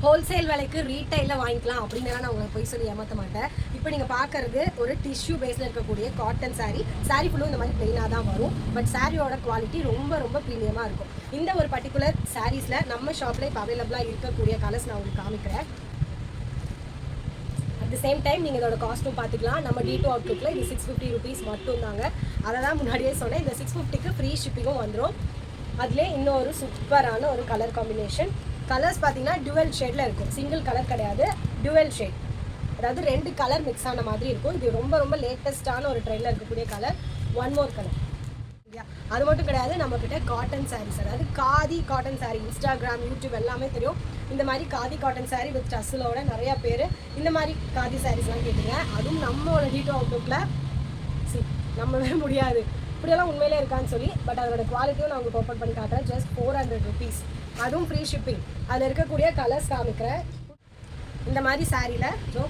Wholesale விலைக்கு ரீட்டைலில் வாங்கிக்கலாம் அப்படின்னு நான் உங்களுக்கு போய் சொல்லி ஏமாற்ற மாட்டேன். இப்போ நீங்கள் பார்க்குறது ஒரு டிஷ்யூ பேஸில் இருக்கக்கூடிய காட்டன் சாரீ ஃபுல்லும் இந்த மாதிரி பிளெயினாக தான் வரும். பட் சாரியோட குவாலிட்டி ரொம்ப ரொம்ப ப்ரீமியமாக இருக்கும். இந்த ஒரு பர்டிகுலர் சாரீஸில் நம்ம ஷாப்பில் இப்போ அவைலபிளாக இருக்கக்கூடிய கலர்ஸ் நான் உங்களுக்கு காமிக்கிறேன். அட் த சேம் டைம் நீங்கள் இதோட காஸ்ட்டும் பார்த்துக்கலாம். நம்ம D2 அவுட்லுக்கில் இது 650 rupees மட்டும் தாங்க. அதை தான் முன்னாடியே சொன்னேன். இந்த 650க்கு ஃப்ரீ ஷிப்பிங்கும் வந்துடும். அதிலே இன்னொரு சூப்பரான ஒரு கலர் காம்பினேஷன். கலர்ஸ் பார்த்தீங்கன்னா டுவெல் ஷேடில் இருக்கும். சிங்கிள் கலர் கிடையாது, டுவெல் ஷேட். அதாவது 2 கலர் மிக்ஸ் ஆன மாதிரி இருக்கும். இது ரொம்ப ரொம்ப லேட்டஸ்ட்டான ஒரு ட்ரெண்டில் இருக்கக்கூடிய கலர். ஒன் மோர் கலர் இல்லையா? அது மட்டும் கிடையாது, நம்மக்கிட்ட காட்டன் சாரீஸ், அதாவது khadi cotton sari. Instagram, YouTube எல்லாமே தெரியும். இந்த மாதிரி காதி காட்டன் சாரீ வித் டஸ்ஸிலோட நிறையா பேர் இந்த மாதிரி காதி சாரீஸ்லாம் கேட்டுங்க. அதுவும் நம்மளோட D2 அவுட்லுக்கில் நம்பவே முடியாது இப்படியெல்லாம் உண்மையிலே இருக்கான்னு சொல்லி. பட் அதோட குவாலிட்டியும் நான் உங்களுக்கு ஓப்பன் பண்ணி காட்டுறேன். Just 400 rupees. அதுவும் ஃப்ரீ ஷிப்பிங். அதில் இருக்கக்கூடிய கலர்ஸ் காமிக்கிறேன். இந்த மாதிரி சாரியில் ஸோ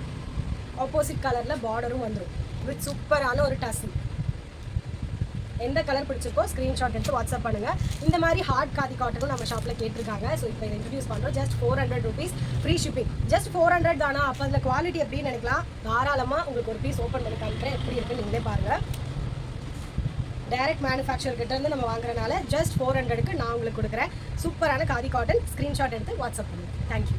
ஆப்போசிட் கலரில் பார்டரும் வந்துடும் வித் சூப்பரான ஒரு டஸ்ஸில். எந்த கலர் பிடிச்சிருக்கோ ஸ்க்ரீன்ஷாட் எடுத்து வாட்ஸ்அப் பண்ணுங்கள். இந்த மாதிரி ஹார்ட் காதி காட்டனும் நம்ம ஷாப்பில் கேட்டிருக்காங்க. ஸோ இப்போ இதை இன்ட்ரடியூஸ் பண்ணுறோம். Just 400 rupees free shipping. Just 400 தானா? அப்போ அதில் குவாலிட்டி எப்படின்னு நினைக்கலாம். தாராளமாக உங்களுக்கு ஒரு பீஸ் ஓப்பன் பண்ணி காமிக்கிறேன். எப்படி இருக்குன்னு நீங்களே பாருங்கள். டைரக்ட் மேனுஃபேக்சர் கிட்டேருந்து நம்ம வாங்குறதுனால ஜஸ்ட் 400க்கு நான் உங்களுக்கு கொடுக்குறேன். சூப்பரான காதி காட்டன். ஸ்க்ரீன்ஷாட் எடுத்து வாட்ஸ்அப் பண்ணுங்கள். தேங்க்யூ.